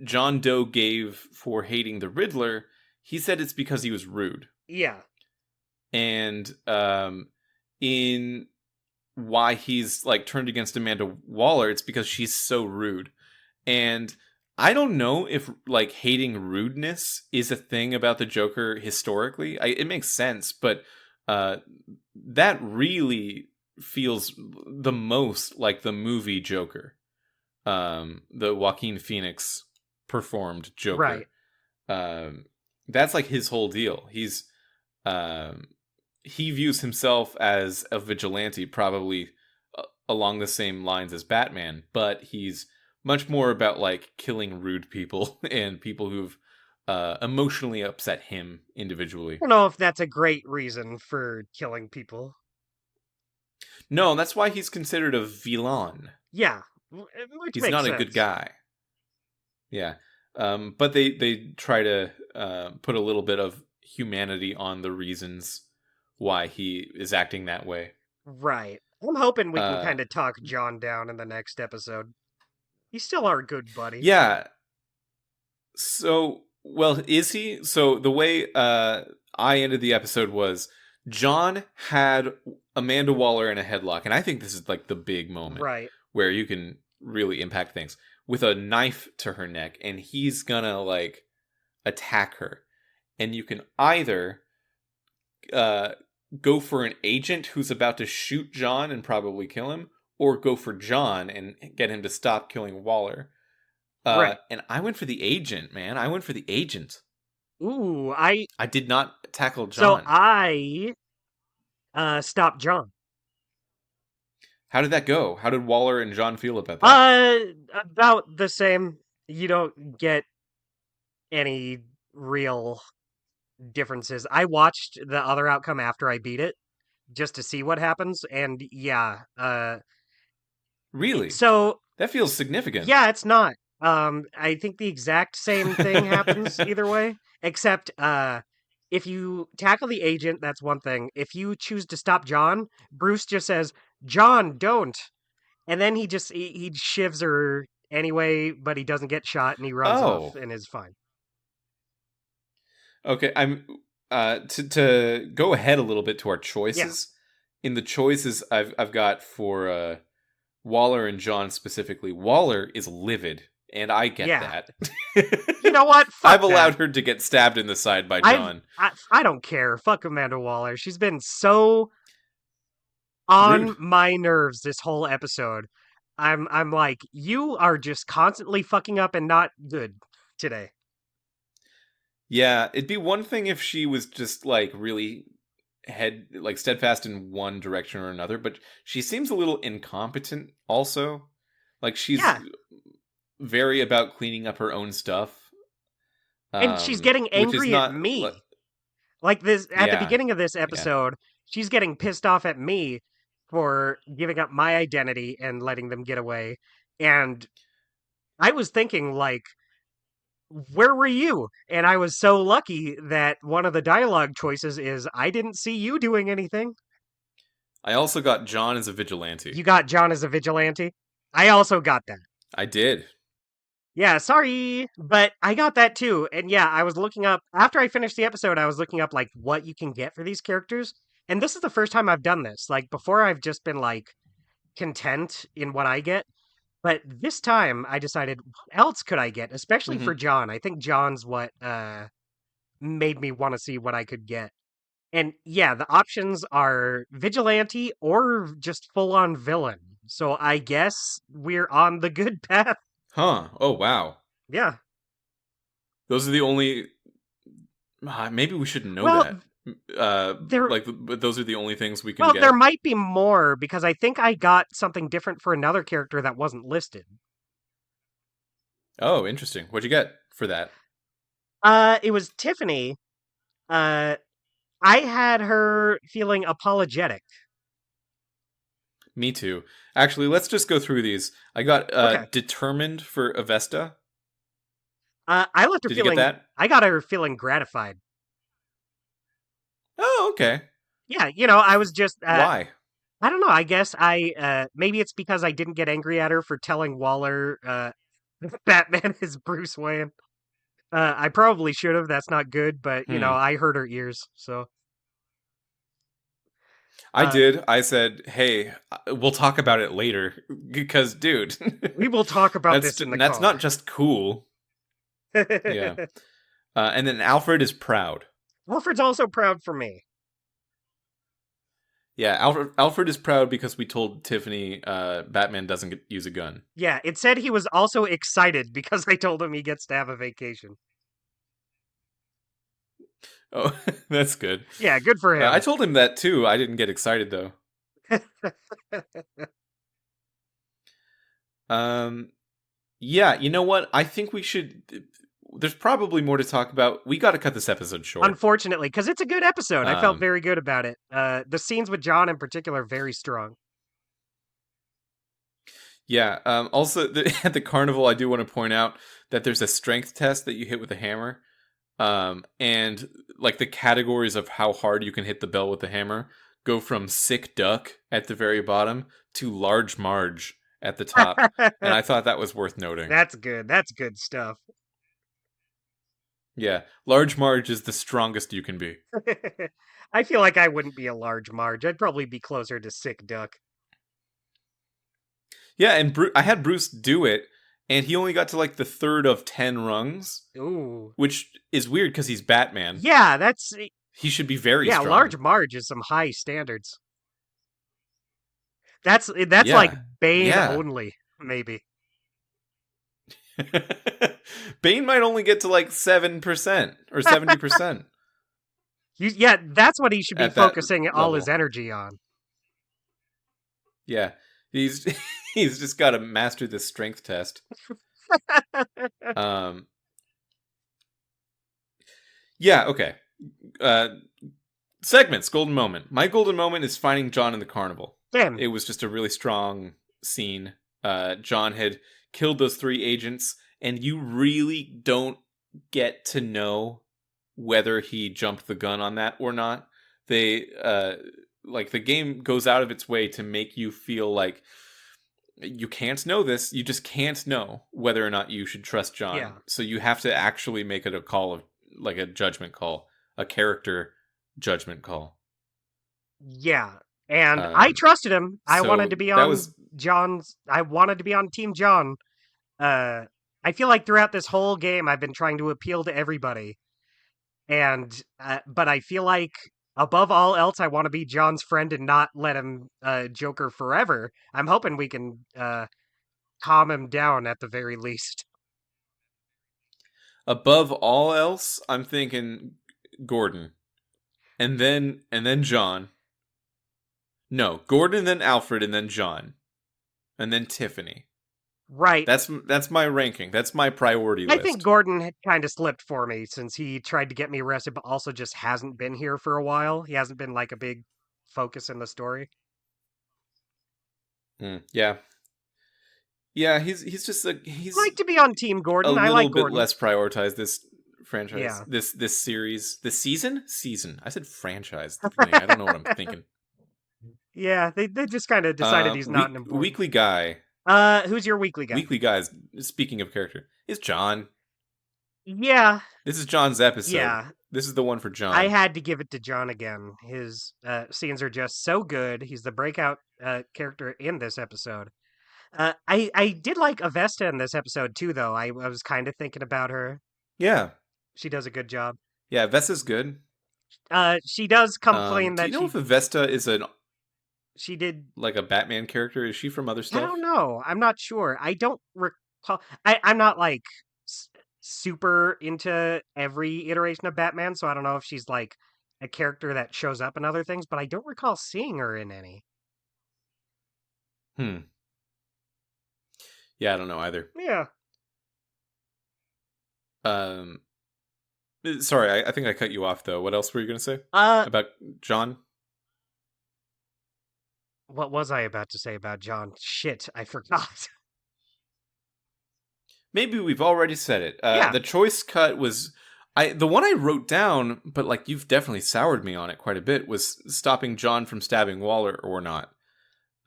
[SPEAKER 1] John Doe gave for hating the Riddler, he said it's because he was rude.
[SPEAKER 2] Yeah.
[SPEAKER 1] And in why he's like turned against Amanda Waller, it's because she's so rude. And I don't know if like hating rudeness is a thing about the Joker historically. It makes sense, but uh, that really feels the most like the movie Joker, the Joaquin Phoenix performed
[SPEAKER 2] Right.
[SPEAKER 1] Joker. Um, that's like his whole deal. Um, he views himself as a vigilante, probably along the same lines as Batman, but he's much more about like killing rude people and people who've emotionally upset him individually.
[SPEAKER 2] I don't know if that's a great reason for killing people.
[SPEAKER 1] No, that's why he's considered a villain.
[SPEAKER 2] Yeah, which
[SPEAKER 1] He's
[SPEAKER 2] makes
[SPEAKER 1] not a good
[SPEAKER 2] sense.
[SPEAKER 1] guy. Yeah, but they try to put a little bit of humanity on the reasons why he is acting that way.
[SPEAKER 2] Right. I'm hoping we can
[SPEAKER 1] Uh,
[SPEAKER 2] kind of talk John down in the next episode. He's still our good buddy.
[SPEAKER 1] yeah, so, well, is he? So the way I ended the episode was John had Amanda Waller in a headlock, and I think this is like the big moment
[SPEAKER 2] Right.
[SPEAKER 1] where you can really impact things with a knife to her neck, and he's gonna like attack her, and you can either uh, go for an agent who's about to shoot John and probably kill him, or go for John and get him to stop killing Waller.
[SPEAKER 2] Right.
[SPEAKER 1] And I went for the agent, man. I went for the agent.
[SPEAKER 2] Ooh, I
[SPEAKER 1] I did not tackle
[SPEAKER 2] so
[SPEAKER 1] John.
[SPEAKER 2] I stopped John.
[SPEAKER 1] How did that go? How did Waller and John feel about that?
[SPEAKER 2] Uh about the same. You don't get any real differences. I watched the other outcome after I beat it just to see what happens, and yeah,
[SPEAKER 1] Really?
[SPEAKER 2] so
[SPEAKER 1] That feels significant.
[SPEAKER 2] yeah, it's not. I think the exact same thing happens either way, except if you tackle the agent, that's one thing. If you choose to stop John, Bruce just says, "John, don't," and then he shivs her anyway, but he doesn't get shot and he runs off
[SPEAKER 1] Oh,
[SPEAKER 2] and is fine.
[SPEAKER 1] okay. I'm to go ahead a little bit to our
[SPEAKER 2] Yeah,
[SPEAKER 1] choices. In the choices I've got for Waller and John specifically, Waller is livid, and I get
[SPEAKER 2] yeah.
[SPEAKER 1] that.
[SPEAKER 2] You know what?
[SPEAKER 1] I've
[SPEAKER 2] Fuck that.
[SPEAKER 1] allowed her to get stabbed in the side by John.
[SPEAKER 2] I don't care. Fuck Amanda Waller. She's been so on
[SPEAKER 1] Rude.
[SPEAKER 2] my nerves this whole episode. I'm like, you are just constantly fucking up and not good today.
[SPEAKER 1] Yeah, it'd be one thing if she was just like really head like steadfast in one direction or another, but she seems a little incompetent also. Like she's
[SPEAKER 2] Yeah,
[SPEAKER 1] very about cleaning up her own stuff.
[SPEAKER 2] and she's getting
[SPEAKER 1] Which is
[SPEAKER 2] angry at
[SPEAKER 1] not
[SPEAKER 2] me. Like this at the
[SPEAKER 1] yeah.
[SPEAKER 2] beginning of this
[SPEAKER 1] Yeah.
[SPEAKER 2] episode, she's getting pissed off at me for giving up my identity and letting them get away. And I was thinking like, where were you? And I was so lucky that one of the dialogue choices is I didn't see you doing anything.
[SPEAKER 1] I also got John as a vigilante.
[SPEAKER 2] You got John as a vigilante. I also got that.
[SPEAKER 1] I did.
[SPEAKER 2] Yeah, sorry, but I got that too. And yeah, I was looking up after I finished the episode, I was looking up like what you can get for these characters. And this is the first time I've done this. Like before I've just been like content in what I get, but this time I decided what else could I get, especially for
[SPEAKER 1] Hmm.
[SPEAKER 2] John. I think John's what made me want to see what I could get. And yeah, the options are vigilante or just full on villain. So I guess we're on the good path.
[SPEAKER 1] Huh. Oh wow.
[SPEAKER 2] Yeah.
[SPEAKER 1] Those are the only. Maybe we shouldn't know
[SPEAKER 2] Well,
[SPEAKER 1] that.
[SPEAKER 2] there
[SPEAKER 1] But those are the only things we can
[SPEAKER 2] well, there
[SPEAKER 1] get.
[SPEAKER 2] might be more because I think I got something different for another character that wasn't listed.
[SPEAKER 1] Oh, interesting. What'd you get for that?
[SPEAKER 2] It was Tiffany. Uh I had her feeling apologetic.
[SPEAKER 1] Me too. Actually, let's just go through these. I got
[SPEAKER 2] Okay.
[SPEAKER 1] determined for Avesta.
[SPEAKER 2] I left her
[SPEAKER 1] Did you get
[SPEAKER 2] feeling
[SPEAKER 1] that?
[SPEAKER 2] I got her feeling gratified.
[SPEAKER 1] Oh, okay.
[SPEAKER 2] Yeah, I was just
[SPEAKER 1] Why?
[SPEAKER 2] I don't know. I guess maybe it's because I didn't get angry at her for telling Waller Batman is Bruce Wayne. I probably should have. That's not good, but
[SPEAKER 1] Hmm.
[SPEAKER 2] I hurt her ears. So,
[SPEAKER 1] I
[SPEAKER 2] uh,
[SPEAKER 1] did. I said, "Hey, we'll talk about it later," because, dude,
[SPEAKER 2] we will talk about this in the
[SPEAKER 1] that's not
[SPEAKER 2] car.
[SPEAKER 1] just cool. Yeah. And then Alfred is proud.
[SPEAKER 2] Wilfred's also proud for me.
[SPEAKER 1] Yeah, Alfred is proud because we told Tiffany Batman doesn't use a gun.
[SPEAKER 2] Yeah, it said he was also excited because I told him he gets to have a vacation.
[SPEAKER 1] Oh, that's good.
[SPEAKER 2] Yeah, good for
[SPEAKER 1] I
[SPEAKER 2] him.
[SPEAKER 1] told him that too. I didn't get excited though. Um, yeah, you know what? I think we should. There's probably more to talk about. We got to cut this episode short.
[SPEAKER 2] Unfortunately, because it's a good episode. I felt
[SPEAKER 1] Um,
[SPEAKER 2] very good about it. The scenes with John in particular, very strong.
[SPEAKER 1] yeah. Also, at the carnival, I do want to point out that there's a strength test that you hit with a hammer. And like the categories of how hard you can hit the bell with the hammer go from sick duck at the very bottom to large Marge at the top. And I thought that was worth noting.
[SPEAKER 2] That's good. That's good stuff.
[SPEAKER 1] Yeah, large Marge is the strongest you can be.
[SPEAKER 2] I feel like I wouldn't be a large Marge. I'd probably be closer to sick duck.
[SPEAKER 1] Yeah, and I had Bruce do it, and he only got to like the third of 10 rungs,
[SPEAKER 2] Ooh.
[SPEAKER 1] which is weird because he's Batman.
[SPEAKER 2] Yeah, that's
[SPEAKER 1] He should be very
[SPEAKER 2] yeah,
[SPEAKER 1] strong.
[SPEAKER 2] large Marge is some high standards. That's like
[SPEAKER 1] Yeah,
[SPEAKER 2] Bane
[SPEAKER 1] yeah.
[SPEAKER 2] only, maybe.
[SPEAKER 1] Bane might only get to like 7% or 70%
[SPEAKER 2] Yeah, that's what he should be
[SPEAKER 1] at that
[SPEAKER 2] focusing all his
[SPEAKER 1] level.
[SPEAKER 2] energy on.
[SPEAKER 1] Yeah, he's he's just got to master this strength test. Um, yeah, okay. Uh, segments, golden moment. My golden moment is finding John in the carnival.
[SPEAKER 2] Damn.
[SPEAKER 1] It was just a really strong scene. John had killed those three agents, and you really don't get to know whether he jumped the gun on that or not. They like the game goes out of its way to make you feel like you can't know this. You just can't know whether or not you should trust
[SPEAKER 2] Yeah.
[SPEAKER 1] John. So you have to actually make it a call of like a judgment call, a character judgment call.
[SPEAKER 2] Yeah. And I
[SPEAKER 1] Um,
[SPEAKER 2] trusted him.
[SPEAKER 1] so that was
[SPEAKER 2] I wanted to be on Team John. Uh I feel like throughout this whole game I've been trying to appeal to everybody. And but I feel like above all else I want to be John's friend and not let him Joker forever. I'm hoping we can calm him down at the very least.
[SPEAKER 1] above all else. I'm thinking Gordon. and then John. No, Gordon, then Alfred, and then John, and then Tiffany.
[SPEAKER 2] Right.
[SPEAKER 1] That's my ranking. That's my priority
[SPEAKER 2] I think
[SPEAKER 1] list.
[SPEAKER 2] Gordon had kind of slipped for me since he tried to get me arrested, but also just hasn't been here for a while. He hasn't been like a big focus in the story.
[SPEAKER 1] Yeah, yeah. He's just
[SPEAKER 2] I
[SPEAKER 1] he's
[SPEAKER 2] like to be on Team
[SPEAKER 1] a
[SPEAKER 2] Gordon. I
[SPEAKER 1] little
[SPEAKER 2] like
[SPEAKER 1] bit
[SPEAKER 2] Gordon.
[SPEAKER 1] less prioritized this franchise,
[SPEAKER 2] Yeah.
[SPEAKER 1] this series, this season. I said franchise at the beginning. I don't know what I'm thinking.
[SPEAKER 2] Yeah, they just kind of decided he's not an important.
[SPEAKER 1] Weekly guy.
[SPEAKER 2] Who's your weekly guy?
[SPEAKER 1] Weekly guys. Speaking of character, is John.
[SPEAKER 2] Yeah,
[SPEAKER 1] This is John's episode.
[SPEAKER 2] yeah.
[SPEAKER 1] This is the one for
[SPEAKER 2] I
[SPEAKER 1] John.
[SPEAKER 2] had to give it to John again. His scenes are just so good. He's the breakout character in this episode. I did like Avesta in this episode too, though. I was kind of thinking about her.
[SPEAKER 1] Yeah,
[SPEAKER 2] She does a good job.
[SPEAKER 1] yeah. Vesta's good.
[SPEAKER 2] She does complain
[SPEAKER 1] Do you
[SPEAKER 2] that
[SPEAKER 1] know if Vesta is an
[SPEAKER 2] she did.
[SPEAKER 1] like a Batman character? Is she from other
[SPEAKER 2] I don't
[SPEAKER 1] stuff?
[SPEAKER 2] know. I'm not sure. I don't recall. I'm not like s- super into every iteration of Batman, so I don't know if she's like a character that shows up in other things. But I don't recall seeing her in any.
[SPEAKER 1] Hmm. Yeah, I don't know either.
[SPEAKER 2] Yeah.
[SPEAKER 1] Um. Sorry, I think I cut you off though. What else were you gonna say
[SPEAKER 2] Uh,
[SPEAKER 1] about John?
[SPEAKER 2] what was I about to say about John? Shit, I forgot.
[SPEAKER 1] Maybe we've already said it.
[SPEAKER 2] Yeah.
[SPEAKER 1] The choice cut was the one I wrote down, but like you've definitely soured me on it quite a bit. Was stopping John from stabbing Waller or not?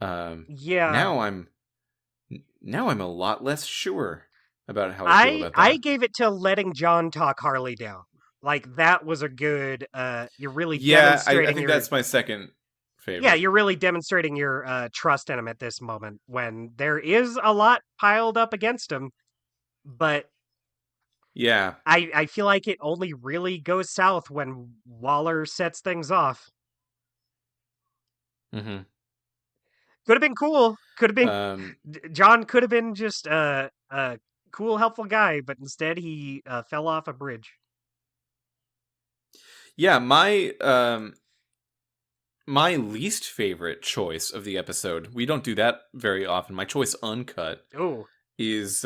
[SPEAKER 1] Um,
[SPEAKER 2] Yeah.
[SPEAKER 1] now I'm now I'm a lot less sure about how I feel
[SPEAKER 2] I
[SPEAKER 1] about
[SPEAKER 2] I
[SPEAKER 1] that.
[SPEAKER 2] gave it to letting John talk Harley down. Like that was a good you're really
[SPEAKER 1] Yeah, I
[SPEAKER 2] demonstrating
[SPEAKER 1] think
[SPEAKER 2] your
[SPEAKER 1] that's my second
[SPEAKER 2] yeah,
[SPEAKER 1] favorite.
[SPEAKER 2] you're really demonstrating your trust in him at this moment when there is a lot piled up against him, but
[SPEAKER 1] Yeah.
[SPEAKER 2] I feel like it only really goes south when Waller sets things off.
[SPEAKER 1] Hmm.
[SPEAKER 2] Could have been cool. Could have been
[SPEAKER 1] Um,
[SPEAKER 2] John could have been just a cool helpful guy, but instead he fell off a bridge.
[SPEAKER 1] yeah, my least favorite choice of the episode. We don't do that very often. My choice uncut
[SPEAKER 2] Oh,
[SPEAKER 1] is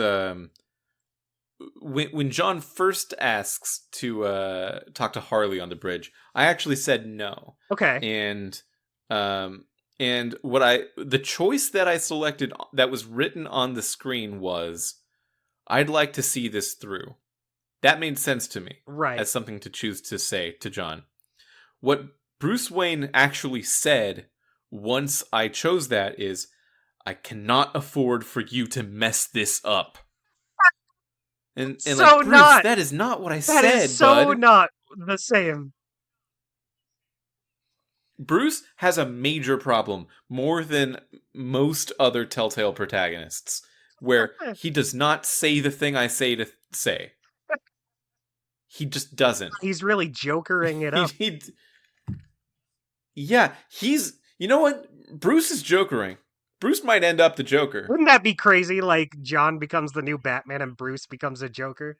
[SPEAKER 1] when John first asks to talk to Harley on the bridge. I actually said no,
[SPEAKER 2] okay.
[SPEAKER 1] and um, the choice that I selected that was written on the screen was I'd like to see this through. That made sense to me
[SPEAKER 2] Right.
[SPEAKER 1] as something to choose to say to John. What Bruce Wayne actually said once I chose that is, I cannot afford for you to mess this up. And like,
[SPEAKER 2] So
[SPEAKER 1] Bruce,
[SPEAKER 2] not.
[SPEAKER 1] that is not what I
[SPEAKER 2] That is
[SPEAKER 1] said,
[SPEAKER 2] so
[SPEAKER 1] bud.
[SPEAKER 2] not the same.
[SPEAKER 1] Bruce has a major problem, more than most other Telltale protagonists, where he does not say the thing I say to say. He just doesn't.
[SPEAKER 2] He's really jokering it
[SPEAKER 1] he,
[SPEAKER 2] up.
[SPEAKER 1] he Yeah, he's. You know what? Bruce is jokering. Bruce might end up the Joker.
[SPEAKER 2] Wouldn't that be crazy? Like John becomes the new Batman and Bruce becomes a Joker.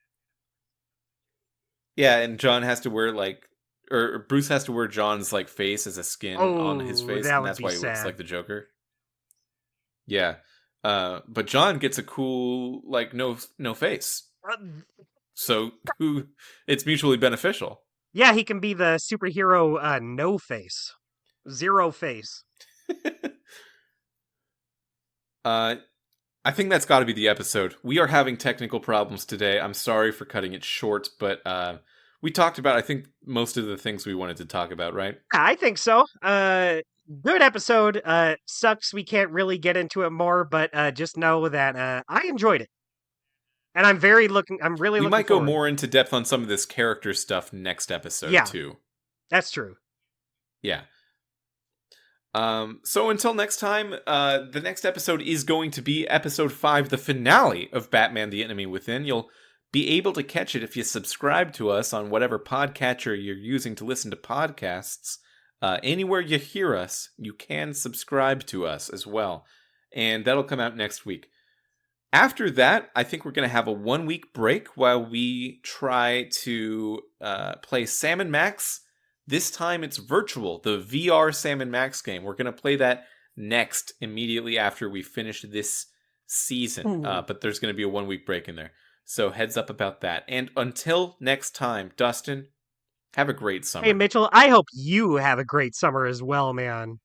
[SPEAKER 1] Yeah, and John has to wear like, or Bruce has to wear John's like face as a skin on his
[SPEAKER 2] Oh,
[SPEAKER 1] face,
[SPEAKER 2] that
[SPEAKER 1] and
[SPEAKER 2] would
[SPEAKER 1] that's
[SPEAKER 2] be
[SPEAKER 1] why he looks
[SPEAKER 2] sad.
[SPEAKER 1] like the Joker. Yeah, but John gets a cool like no face,
[SPEAKER 2] Uh,
[SPEAKER 1] so who it's mutually beneficial.
[SPEAKER 2] Yeah, he can be the superhero no face. Zero face.
[SPEAKER 1] uh, I think that's got to be the episode. We are having technical problems today. I'm sorry for cutting it short, but we talked about I think most of the things we wanted to talk about, right?
[SPEAKER 2] I think so. Good episode. Sucks we can't really get into it more, but just know that I enjoyed it. And I'm really
[SPEAKER 1] We
[SPEAKER 2] looking
[SPEAKER 1] might go
[SPEAKER 2] forward.
[SPEAKER 1] more into depth on some of this character stuff next episode
[SPEAKER 2] Yeah,
[SPEAKER 1] too.
[SPEAKER 2] that's true.
[SPEAKER 1] Yeah. So until next time, the next episode is going to be episode 5, the finale of Batman the Enemy Within. You'll be able to catch it if you subscribe to us on whatever podcatcher you're using to listen to podcasts. Anywhere you hear us, you can subscribe to us as well. And that'll come out next week. After that, I think we're going to have a 1 week break while we try to play Sam and Max This time it's virtual, the VR Sam and Max game. We're going to play that next, immediately after we finish this season.
[SPEAKER 2] Ooh.
[SPEAKER 1] But there's going to be a 1 week break in there. So heads up about that. And until next time, Dustin, have a great
[SPEAKER 2] Hey,
[SPEAKER 1] summer.
[SPEAKER 2] Mitchell, I hope you have a great summer as well, man.